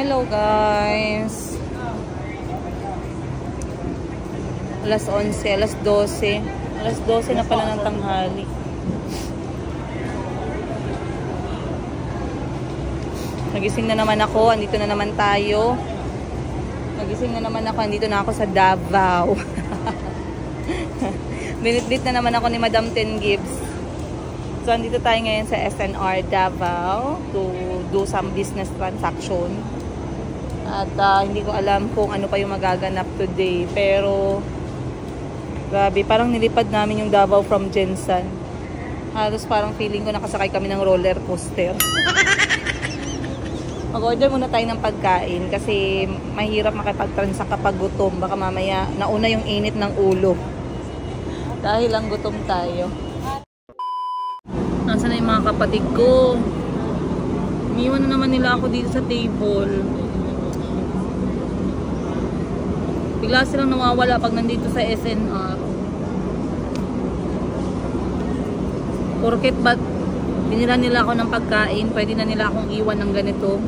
Hello guys. Alas 11, alas 12. Alas 12 na pala ng tanghali. Nagising na naman ako, andito na naman tayo. Nagising na naman ako, andito na ako sa Davao. Binitbit na naman ako ni Madam Ten Gibbs. So, andito tayo ngayon sa SNR Davao to do some business transaction. At hindi ko alam kung ano pa yung magaganap today. Pero, grabe, parang nilipad namin yung Davao from Jensen. Halos parang feeling ko nakasakay kami ng roller coaster. Mag-order muna tayo ng pagkain kasi mahirap makipag-transact kapag gutom. Baka mamaya nauna yung init ng ulo. Dahil lang gutom tayo. Nasaan na yung mga kapatid ko? Iniwan na naman nila ako dito sa table. Bigla silang nawawala pag nandito sa SNR. Porket ba't binila nila ako ng pagkain, pwede na nila akong iwan ng ganito.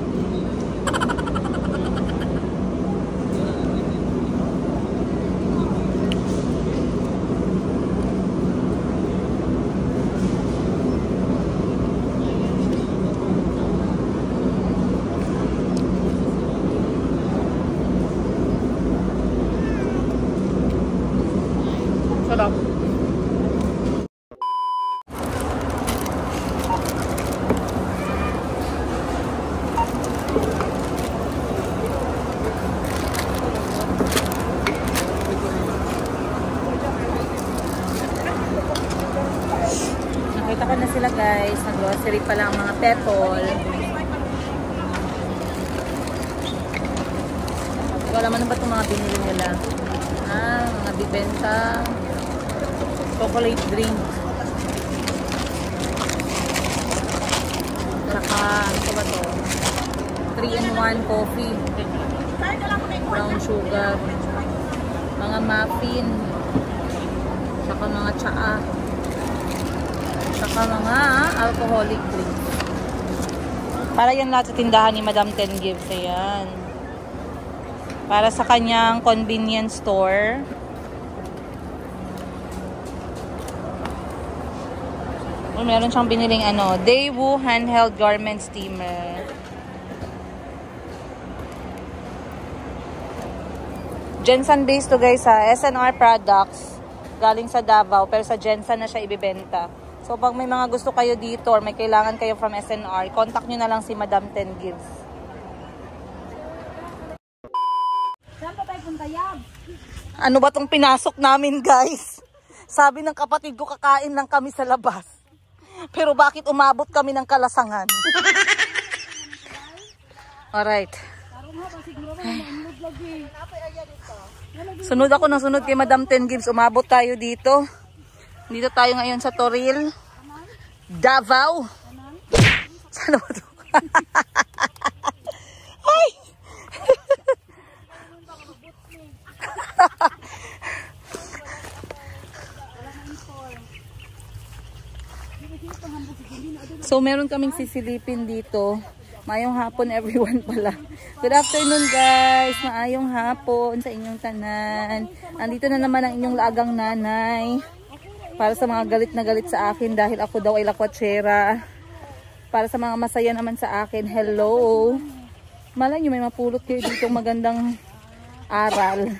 Sarap. Nakita ko na sila guys. Nag-grocery pa lang mga pepol. Wala man ba itong mga binili nila? Mga bibenta chocolate drink. Saka, ano ba to? 3-in-1 coffee. Brown sugar. Mga muffin. Saka mga tsaa. Saka mga alcoholic drink. Para yan lahat sa tindahan ni Madam Ten Gibbs. Ayan. Para sa kanyang convenience store. Meron siyang biniling Daewoo handheld garment steamer. Jensen based to guys sa SNR products. Galing sa Davao pero sa Jensen na siya ibibenta. So pag may mga gusto kayo dito or may kailangan kayo from SNR, contact nyo na lang si Madam Ten Gibbs. Ano ba tong pinasok namin guys? Sabi ng kapatid ko kakain lang kami sa labas. Pero bakit umabot kami ng kalasangan? Alright. Sunod ako ng sunod kay Madam Ten Gibbs. Umabot tayo dito. Dito tayo ngayon sa Toril, Davao. Saan ba ito? Ay! So, meron kaming sisilipin dito. Maayong hapon everyone pala. Good afternoon guys. Maayong hapon sa inyong tanan. Andito na naman ang inyong laagang nanay. Para sa mga galit na galit sa akin dahil ako daw ay lakwatsera. Para sa mga masaya naman sa akin, hello. Malay nyo may mapulot kayo dito magandang aral.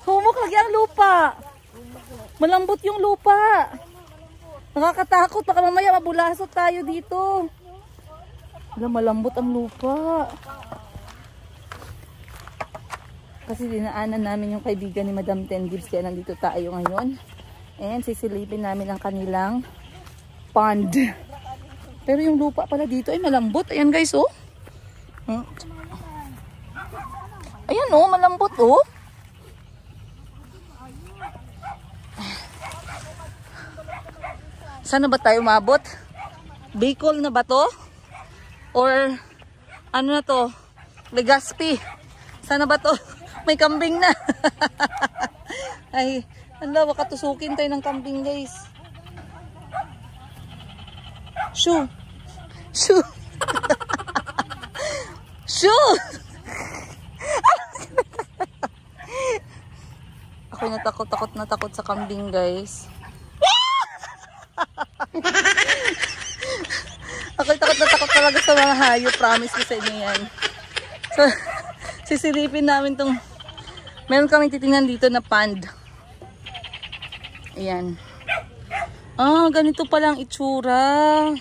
Humok lagi ang lupa. Malambot yung lupa. Nakakatakot. Baka mamaya mabulasot tayo dito. Malambot ang lupa. Kasi dinaanan namin yung kaibigan ni Madam Ten Gibbs. Kaya nandito tayo ngayon. And sisilipin namin ang kanilang pond. Pero yung lupa pala dito ay malambot. Ayan guys oh. Ayan oh, malambot oh. Saan na ba tayo maabot? Bicol na ba to? Or ano na to? Legazpi. Saan na ba to? May kambing na. Ay, baka tusukin tayo ng kambing guys. Shoo! Shoo! Shoo! Ako natakot sa kambing, guys. Ako takot talaga sa mga hayop. Promise ko sa inyo yan. So, sisilipin namin tong... Meron kaming titingnan dito na pond. Ayan. Ah, ganito palang itsura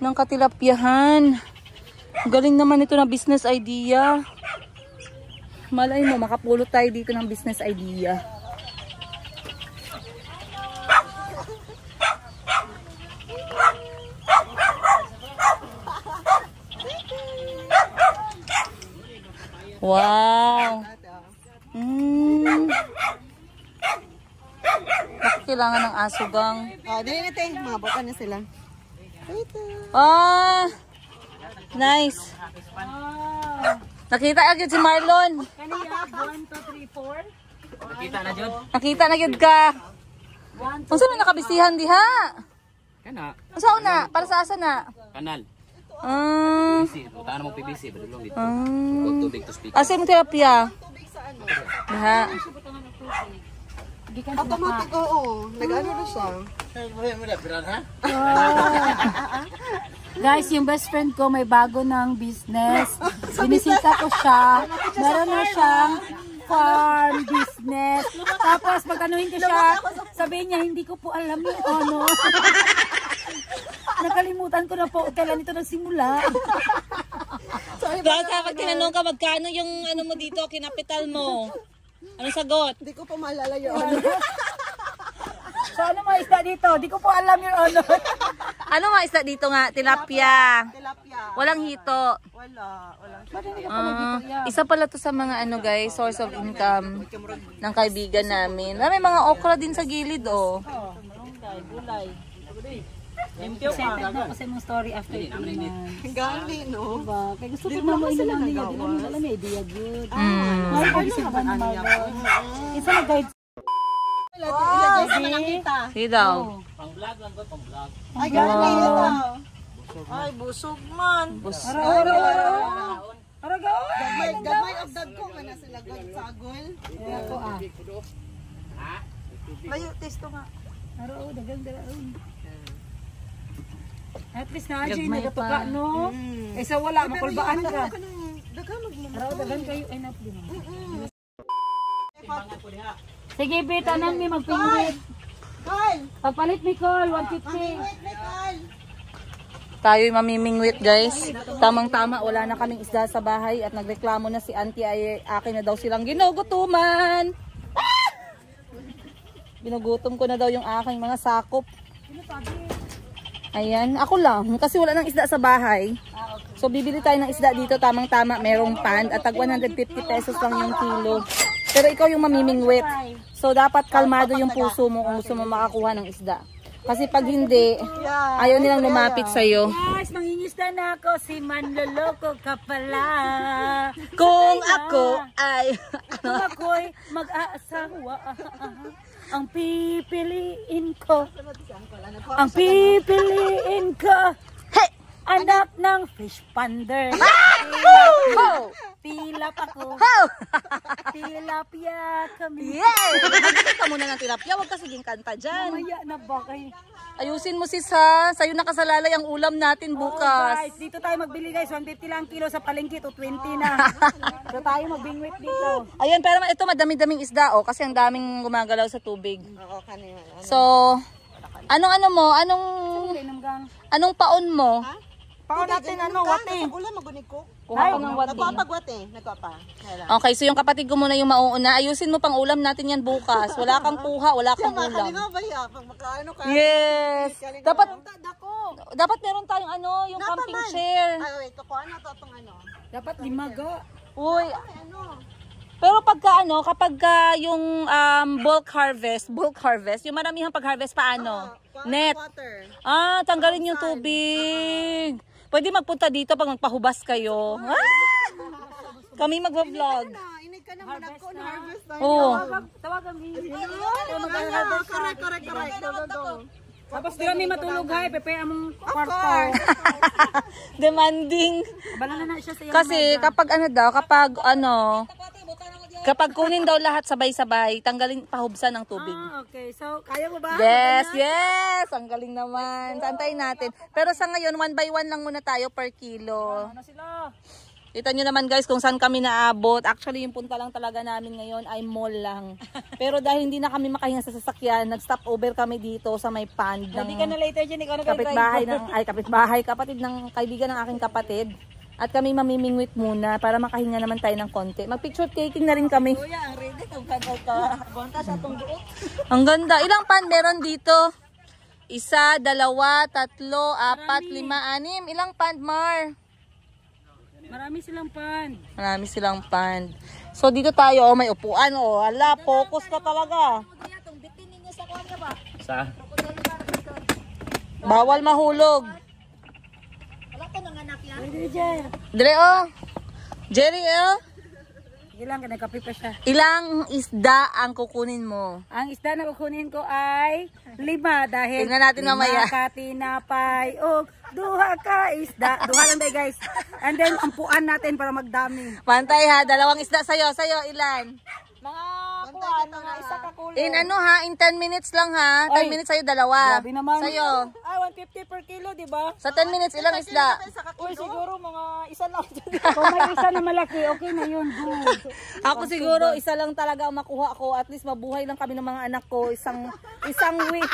ng katilapyahan. Galing naman ito na business idea. Malay mo, makapulot tayo dito ng business idea. Wow! Bakit kailangan ng aso, gang? Dili na tayo, mabutan na sila. Ah! Nice! Nakita agad si Marlon. Kaniya, 1, 2, 3, 4. Nakita na jud. Nakita na agad ka. Kung saan na nakabisihan diha? Kana Saan na? Para sa asa na? kanal. Ah. PVC, utaan mo PVC badulong dito. Ah. Huwag tubig to speak. Asa yung terapya? Diha. Automatic, oo. Nag-ano na siya. Guys, yung best friend ko may bago ng business. Binisita ko siya. Meron na siyang farm business. Tapos pag-anuhin ko siya, sabihin niya, hindi ko po alam yung ano. Nakalimutan ko na po kailan ito nagsimula. Dahil kapag tinanong ka magkano yung ano mo dito, kinapital mo. Anong sagot? Hindi ko pa maalala yun. So ano mga isda dito? Di ko po alam yung ano. Ano nga isda dito nga? Tilapia. Tilapia. Walang hito. Wala. Isa pala to sa mga ano guys, source of income ng kaibigan namin. May mga okra din sa gilid oh. Gulay. Excited na ako sa mga story after ito naman. Gali, no? Diba? Kaya gusto ko na mo inalang niya. Di naman alam eh, idea good. Mm. May pag-isipan na Marlon. Isa na guide. Sige daw. Pang-vlog lang ko, pang-vlog. Ay, gali ito. Ay, busog man. Gamay of dad ko nga na sila sagol. Ako ah. Layo, testo nga. Araw, dagang. At least na Ajay, nagatuka no? Eh sa wala, makulbaan ka. Araw, dagan kayo. Ay, napli naman. Sige, Bit, anong may magpingwit? Pagpalit mi call, 150. Tayo'y mamimingwit guys. Tamang-tama, wala na kaming isda sa bahay at nagreklamo na si auntie ay akin na daw silang ginugutuman. Binugutom ko na daw yung aking mga sakop. Ayan, ako lang. Kasi wala nang isda sa bahay. So bibili tayo ng isda dito, tamang-tama, merong pan at tag 150 pesos lang yung kilo. Pero ikaw yung mamimingwit. So dapat kalmado yung puso mo kung gusto mo makakuha ng isda. Kasi pag hindi, ayaw nilang lumapit sa'yo. Guys, mangingisda na ako. Si Manloloko ka pala. Kung ako ay... Kung ako'y mag-aasawa, ang pipiliin ko. Ang pipiliin ko. Hey! Anak ng fish pander. Tilap ako. Tilapia kami. Yay! Magkita ka muna ng tilapia. Huwag ka siging kanta dyan. Mamaya na ba kayo? Ayusin mo sis ha. Sa'yo nakasalalay ang ulam natin bukas. Guys, dito tayo magbili guys. 150 lang kilo sa palengke to 20 na. So tayo magbingwit dito. Ayun, pero ito madami-daming isda oh. Kasi ang daming gumagalaw sa tubig. Oo, kanina. So, anong mo? Anong paon mo? Pao natin wate. Sa ulan magunig ko. Kuha ka ng wati. Nagpapagwate. Nagpapa. Okay, so yung kapatid ko muna yung mauuna. Ayusin mo pang ulam natin yan bukas. Wala kang kuha, wala kang ulam. Kanina ba ya? Pag makaano ka. Yes. Dapat meron tayong ano, yung camping chair. Ay, wait. Kuha na to itong ano. Dapat limaga. Uy, Ano? pero kapag yung bulk harvest, yung maramihang pag-harvest paano? Net. Water. Tanggalin yung tubig. Pwede magpunta dito pag magpahubas kayo. Kami magva-vlog. Inig ka naman ako na harvest na. Oo. Tawagan mo. Correct. Go. Tapos di kami matulog hay, pepe among kwarto. Demanding. Bala na siya sa iyang Kasi kapag kunin daw lahat sabay-sabay, tanggalin pahubsan ng tubig. Okay. So, kaya mo ba? Yes! Ang galing naman. Antayin natin. Pero sa ngayon, 1 by 1 lang muna tayo per kilo. Ano sila? Kita nyo naman guys kung saan kami naabot. Actually, yung punta lang talaga namin ngayon ay mall lang. Pero dahil hindi na kami makahinga sa sasakyan, nag-stop over kami dito sa may pond ng Hindi ka na later dyan, ikaw na kapitbahay, kapatid ng kaibigan ng aking kapatid. At kami mamimingwit muna para makahinga naman tayo ng konti. Mag-picture taking na rin kami. Kuya, ang ready kung ka. Bonta sa tong duot. Ang ganda. Ilang pan meron dito? 1, 2, 3, 4, 5, 6. Ilang pan, Mar? Marami silang pan. Marami silang pan. So dito tayo, may upuan. Ala, focus ka talaga. Sa? Bawal mahulog. Dire Jerry Sige lang, nagkape pa siya. Ilang isda ang kukunin mo? Ang isda na kukunin ko ay 5 dahil Tingnan natin mamaya. 5 ka tinapay o 2 ka isda. 2 lang tayo guys. And then ampuan natin para magdami. Pantay ha, 2 isda sa'yo. Sa'yo, ilan? Mga isa ka kulo. In 10 minutes lang ha. 10 minutes sa'yo, 2. Grabe naman. Sa'yo. Ay, 150 per kilo, di ba? Sa 10 minutes, ilang isda? Uy, siguro mga isa lang. Kung may isa na malaki, okay na yun. Good. Ako siguro, isa lang talaga ang makuha ko. At least mabuhay lang kami ng mga anak ko. Isang week.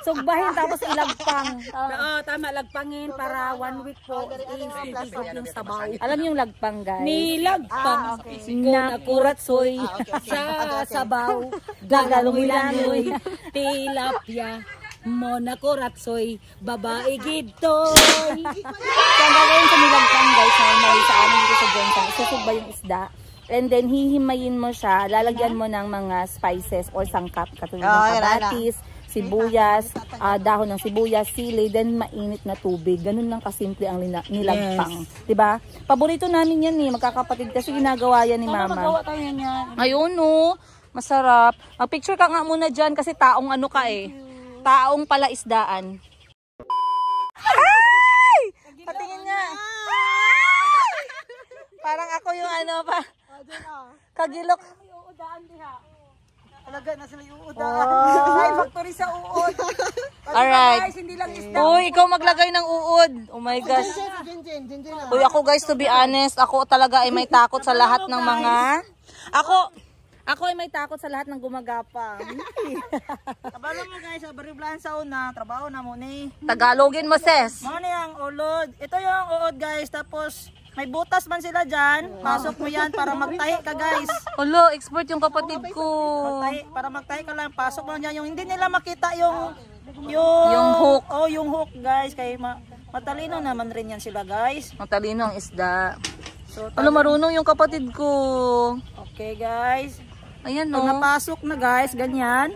Sugbahin tapos ilagpang. Oo, tama. Lagpangin para 1 week po. Isipot yung sabaw. Alam niyo yung lagpang, guys? Nilagpang. Na kuratsoy. Sa sabaw. Gagalong-ilangoy. Tilapia. Mona kuratsoy. Babae gitoy. So, ang gagawin sa nilagpang, guys, normally sa amin dito sa Johnson, isusugba yung isda. And then, hihimayin mo siya. Lalagyan mo ng mga spices or sangkap. Katulad ng kabatis, sibuyas, dahon ng sibuyas, sili, then mainit na tubig. Ganun lang kasimple ang nilagpang. Yes. Diba? Paborito namin yan magkakapatid kasi ginagawa yan ni Mama. Magawa tayo niyan. Ayun masarap. Mag-picture ka nga muna dyan kasi taong taong palaisdaan. Ay! Patingin niya. Parang ako yung kagilok. Talaga na sila yung uudaan. Ay, factory sa uod. Alright. Guys, hindi lang isda. Uy, ikaw maglagay ng uod. Oh my gosh. Jinjin. Uy, ako guys, to be honest, ako talaga ay may takot sa lahat ng mga... Ako ay may takot sa lahat ng gumagapang. Kabalo mo guys, bariblahan sa una, trabaho na mo ni. Tagalogin mo, sis. Mo ni ang ulod. Ito yung uod guys, tapos may butas man sila dyan. Pasok mo yan para magtahi ka guys. Olo, expert yung kapatid ko. Para magtahi ka lang, pasok mo dyan. Yung hindi nila makita yung hook. Oh, yung hook guys. Kaya matalino naman rin yan sila guys. Matalino ang isda. So, Marunong yung kapatid ko. Okay guys. Ayan Pag napasok na guys, ganyan.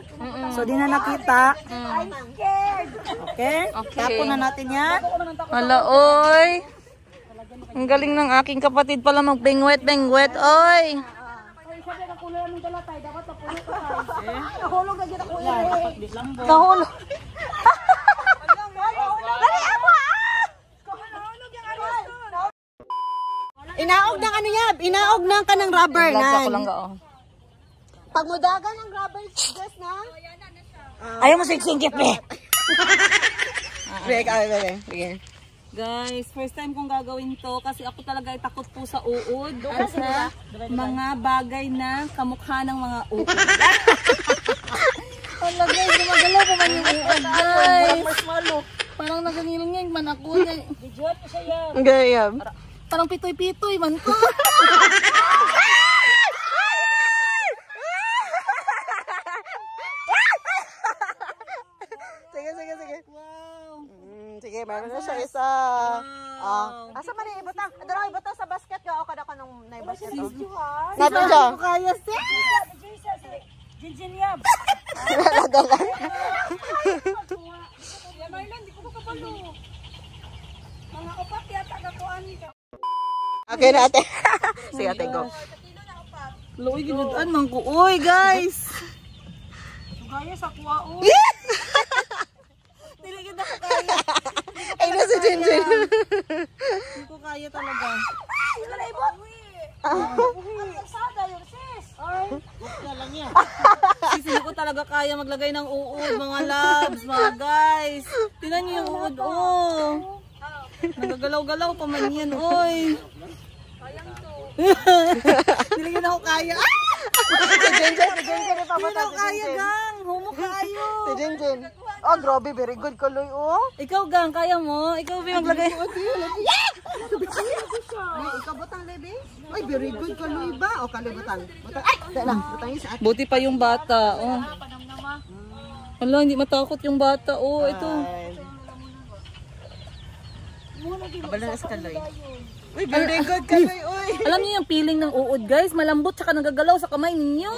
So di na nakita. I'm scared. Okay? Tapon na natin yan. Hala, oy. Ang galing ng aking kapatid pala magbengwet, oy. Nahulog na dyan ako yan. Nahulog. Inaog ng inaog ng kanang rubber Vlog ako lang Pag mudagan ng rubber dress na. Ayaw mo siksingkip eh. Guys, first time kong gagawin to kasi ako talaga ay takot po sa uod at sa mga bagay na kamukha ng mga uod. Wala guys, gumagalaw pa man yung uod guys. Parang nagangiling nga yung manakot. Gayam. Parang pitoy-pitoy man ko. Sige. Wow. Sige, meron na siya isa. Asa man yung ibutang? Dalawa ibutang sa basket ka o kada ka nung naibasket. Nato siya. Kaya sis. Jinjin yab. Marlon, di ko makapalo. Mga upat yata kakuan ka. Okay na ate. Sige ate, go. Luoy, ginudan man ko. Uy, guys. Gaya sa kuwa o. kaya talaga. Sis, hindi ko talaga kaya maglagay ng uod, mga loves, mga guys. Tingnan niyo yung uod, oh. Nagagalaw-galaw pa man yan, oy. Nilagyan ako kaya. Si Jinjin pa Hindi ako kaya, gang. Humo kayo. Si Jinjin. Oh, grabe, very good kaloy, oh. Ikaw, gang, kaya mo? Ikaw ba yung maglagay? Ikaw butang, Lebe? Ay, very good kaloy ba? O, kaloy butang. Butang, ay! Dahil lang, butang yun sa atin. Buti pa yung bata, oh. Wala, hindi matakot yung bata, oh. Ito. Abala na sa kaloy. Uy, very good kaloy, uy. Alam niyo yung feeling ng uod, guys? Malambot tsaka nagagalaw sa kamay ninyo.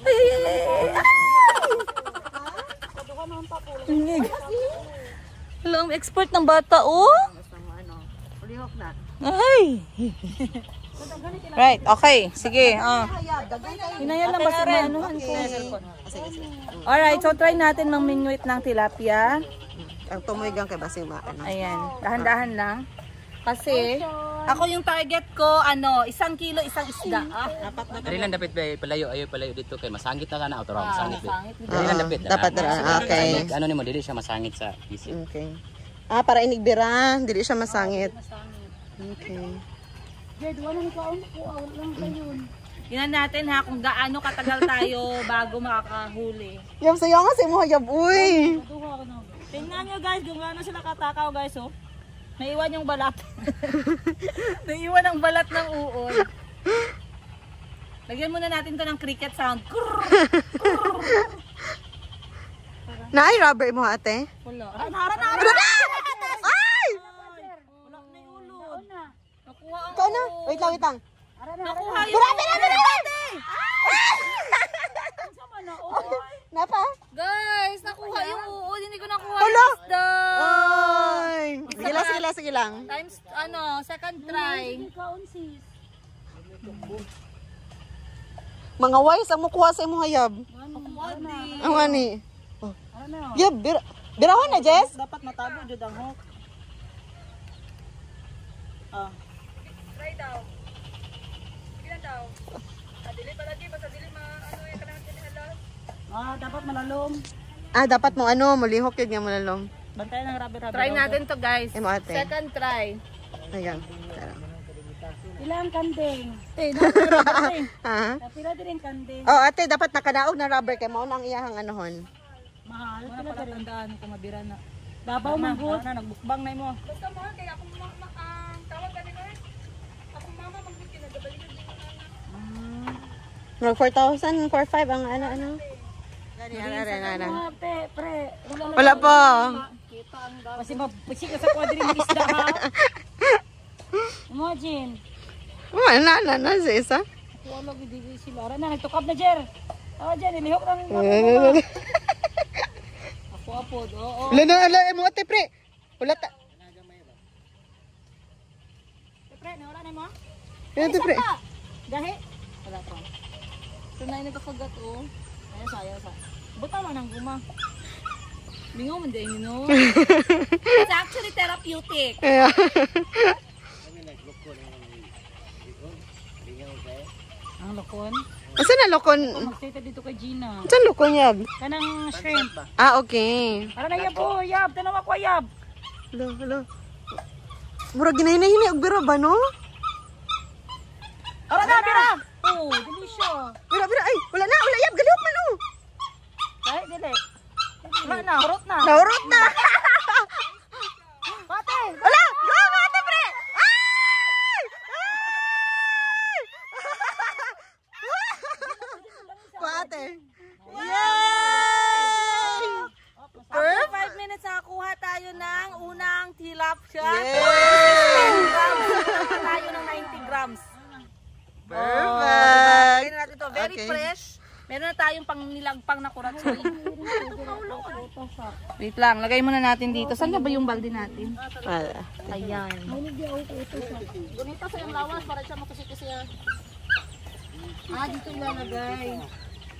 Ay, ay, ay, ay, ay. Inig. Wala, ang expert ng bata, oh. Ulihok na. Ay. Right, okay. Sige, Hinayan lang basta maanuhan ko. Alright, so try natin mang-minuit ng tilapia. Ang tumuigang kay Basing ano. Ayan, dahan-dahan lang. Kasi, ako yung target ko, 1 kilo, isang isda. Dali lang dapat ba palayo ayo palayo dito kay masangit na kana auto masangit. Dali lang dapat. Dapat okay. Ano nimo dili siya masangit sa isip. Okay. Para inigbira, dili siya masangit. Okay. Tingnan natin ha kung gaano katagal tayo bago makakahuli. Yab sayo nga si mo yab uy. Tingnan nyo guys kung gaano sila katakaw guys, oh. Naiwan yung balat. Naiwan ang balat ng uod. Lagyan muna natin to ng cricket sound. Naay rubber mo ate? Wala. Ay! Wala na yung ulo. Nakuha ang Ikaw na. Wait lang. Nakuha yung Napa? Guys, nakuha yung uod. Hindi ko nakuha Hala! yung isda. Ay! Sige lang. Times, second try. Mga wise ang mukuha sa imong hayab. Nakuha din. Ang ani. Yab, birahon na, Jess? Dapat matago jud ang hook. Try daw. Ilan daw? Dili palagi basta dili yung kanang halos. Dapat malalom. Dapat mo mulihok yun nga malalom. Bantayan ng rubber. Try natin to, guys. Imo ate. Second try. Ayan. Tara. Ilang kanding? Ha? Pila din kanding. Oh, ate, dapat nakadaog na rubber kay mao nang iyahang anuhon. Mahal. Pila pala tandaan kung mabira na. Dabaw man gud. Nagbukbang na mo. Basta mo kay ako tawag ka nila. Ako mama magbiti na gabalikan din. Mag 4,000, 4,500 ang ano. Gani. Pre. Wala pa. Kasi mapusik ka sa kwadrin ng isda ha. Imagine. Na sa isa. Wala gid sila. Ara na nagtukab na Jer. Jer, ilihok lang. Ako oo. Ala mo ate pre. Wala ta. Pre, nawala na mo? Ate pre. Gahi. Wala pa. Tunay nagkakagat, oh. Ayaw sa. Buta man ang guma. Bingaw man din, no? It's actually therapeutic. Yeah. Ang lokon. Asa na lokon? Magtita dito kay Gina. Saan lokon yab? Kanang shrimp. Okay. Para na yab po, yab. Tanawa ko yab. Hello. Murag ginahinahin og biro ba no? Ara na, bira. Oh, dili siya. Biro ay wala yab galihok man oh. Ay, dili. Wala na, hurot na. Naurot na. Pate. Wala, go ate pre. Ay! Kuate. Yay! After 5 minutes, nakakuha tayo ng unang tilapia. Yay! Tayo ng 90 grams. Perfect. Tignan natin to. Very Okay. fresh. Meron na tayong pang nilagpang na kuratsoy. Wait lang, lagay muna natin dito. Saan na ba yung balde natin? Wala. Ayan. Gunita sa yung lawas para siya makasiki siya. Dito ilalagay.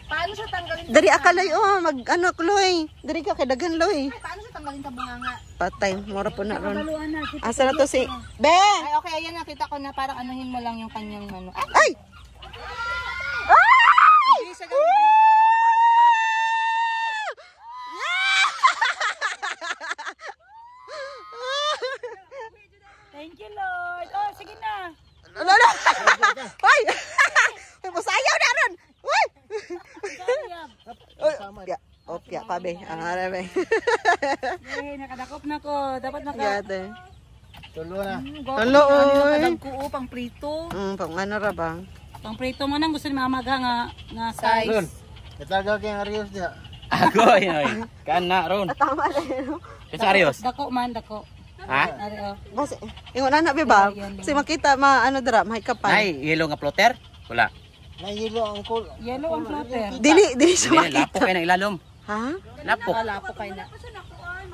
Paano siya tanggalin? Dari akaloy oh, mag ano kloy. Dari ka kay dagan loy. Paano siya tanggalin sa bunganga? Patay, mura po na ron. Baluan na. Asa na to si Be? Ay, okay, ayan nakita ko na parang anuhin mo lang yung kanyang ano. Ay! Ay! Thank you, Lord. Oh, sige na. Lolo! Ay! Ay, masayaw na ron! Uy! Uy! Opya. Opya pa, be. Ang arabe. Yay, nakadakop na ko. Dapat Gate. Tulo na. Tulo, oy. Kadagkuo, pang prito. Pang ano ra ba? Pang prito mo nang gusto ni mama nga size. Itagal kay Arios dia. Ako yun. Kana ron. Tama na yun. Kasi Arios. Dako man, dako. Ha? Ari, oh. Basta, yung na be ba? Kasi makita, ano dra, mahikapan. Nay, yellow nga floater? Wala. Yellow ang floater. Dili siya Hindi, lapo makita. kayo ng ilalom. Ha? Lapo. Lapo kayo na.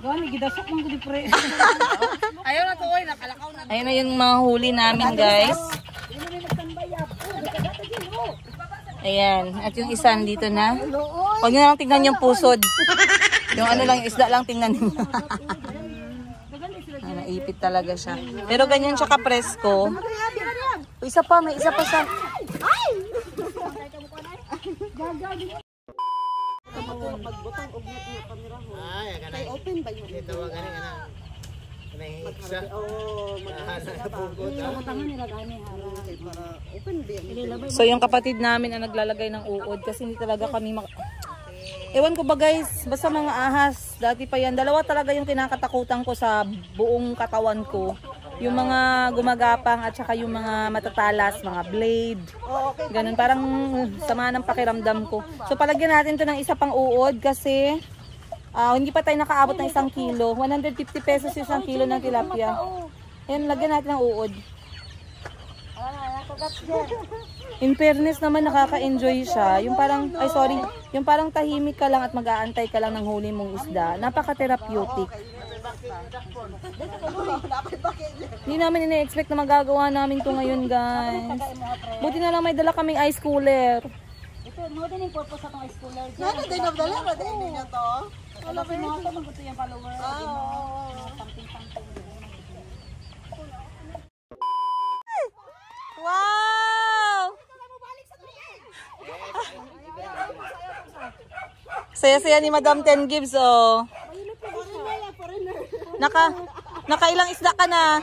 Gani, gidasok mong ko di pre. Ayaw na to, oy, nakalakaw na. Ayun na yung mga huli namin, guys. Ayan, at yung isa dito na. Huwag nyo na lang tingnan yung pusod. Yung ano lang, yung isda lang tingnan ninyo. Ay, naipit talaga siya. Pero ganyan siya kapresko. O, isa pa, may isa pa sa... Kay open ba yun? Ito wag ganing ana. Kanay So yung kapatid namin ang naglalagay ng uod kasi hindi talaga kami Ewan ko ba guys, basta mga ahas, dati pa yan, dalawa talaga yung kinakatakutan ko sa buong katawan ko. Yung mga gumagapang at saka yung mga matatalas, mga blade. Ganun, parang sama ng pakiramdam ko. So palagyan natin to ng isa pang uod kasi hindi pa tayo nakaabot ng 1 kilo. 150 pesos yung 1 kilo ng tilapia. Ayan, lagyan natin ng uod. In fairness naman, nakaka-enjoy siya. Yung parang, yung parang tahimik ka lang at mag-aantay ka lang ng huli mong isda. Napaka-therapeutic. Hindi namin ina-expect na magagawa namin to ngayon, guys. Buti na lang may dala kaming ice cooler. Ito, mo din yung purpose sa ice cooler. Ano din nabdala ba din niya to? Wala pa mga ito, magbuto yung follower. Wow! Saya-saya ni Madam Ten Gibbs, oh. Nakailang isda ka na?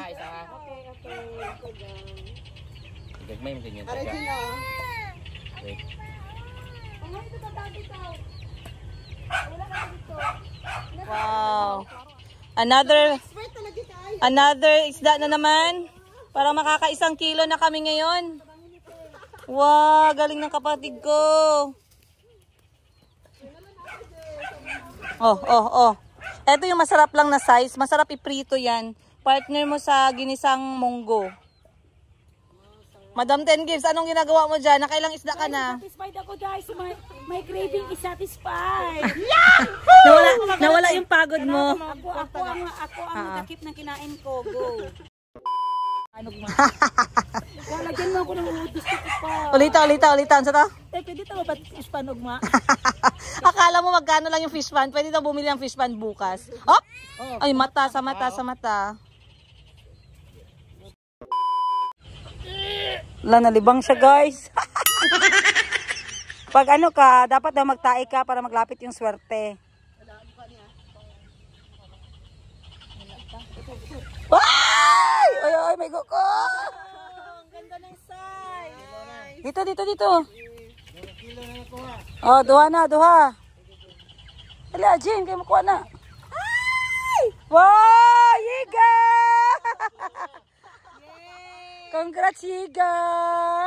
Gagmay mo ganyan. Wow. Another isda na naman. Para makaka-1 kilo na kami ngayon. Wow, galing ng kapatid ko. Oh. Ito yung masarap lang na size. Masarap iprito yan. Partner mo sa ginisang munggo. Madam Ten Gibbs, anong ginagawa mo dyan? Nakailang isda ka na? Satisfied ako guys. My craving is satisfied. Nawala yung pagod mo. Ako ang takip ng kinain ko. Go. Ano ba? Lagyan mo ako ng udos ko pa. Ulitan. Sa to? Teka, dito ba ispanog ma? Akala mo magkano lang yung fish pan? Pwede daw bumili ng fish pan bukas. Oh! Ay, mata. Wala, nalibang siya guys. Pag ano ka, dapat daw magtae ka para maglapit yung swerte. Ay, may guko. Ang ganda ng size. Dito. Oh, duha na. Hala, Jane, kayo makuha na. Ay! Wow, Yiga! Congrats, Yiga!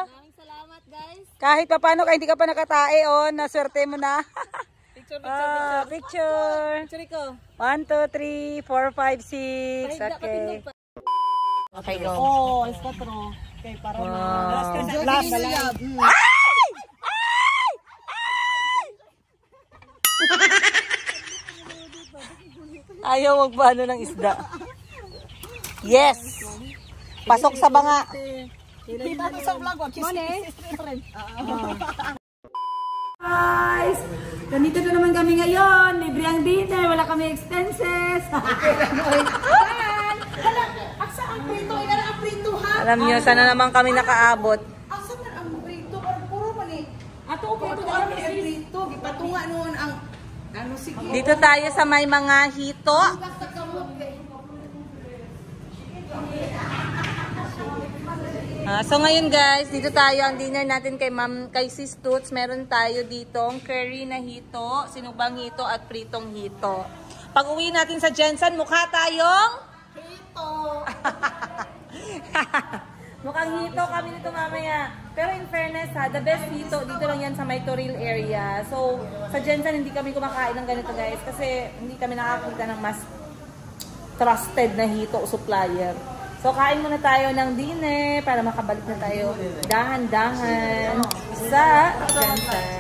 Maraming salamat guys. Kahit pa paano, kahit hindi ka pa nakatae, naswerte mo na. Picture. Picture ko. 1, 2, 3, 4, 5, 6. Okay. Okay, go. Oh, es 4. Okay, para na. Last. Ayaw magbano ng isda. Yes! Pasok sa banga. Kita sa vlog, guys! Nandito na naman kami ngayon. Libre ang dinner. Wala kami expenses. Asa ang prito? Ilan ang prito ha? Alam nyo, sana naman kami nakaabot. Asa man ang prito? Puro man eh. Ato, Prito ang prito. Gipatunga noon ang ano sige. Dito tayo sa may mga hito. So ngayon guys, dito tayo ang dinner natin kay Sis Toots. Meron tayo ditong curry na hito, sinubang hito at pritong hito. Pag uwi natin sa Jensen, mukha tayong Prito. mukhang hito kami nito mamaya. Pero in fairness ha, the best hito dito lang yan sa may Toril area. So sa Jensen hindi kami kumakain ng ganito guys kasi hindi kami nakakita ng mas trusted na hito o supplier. So, kain muna tayo ng dinner para makabalik na tayo dahan-dahan sa Jensen.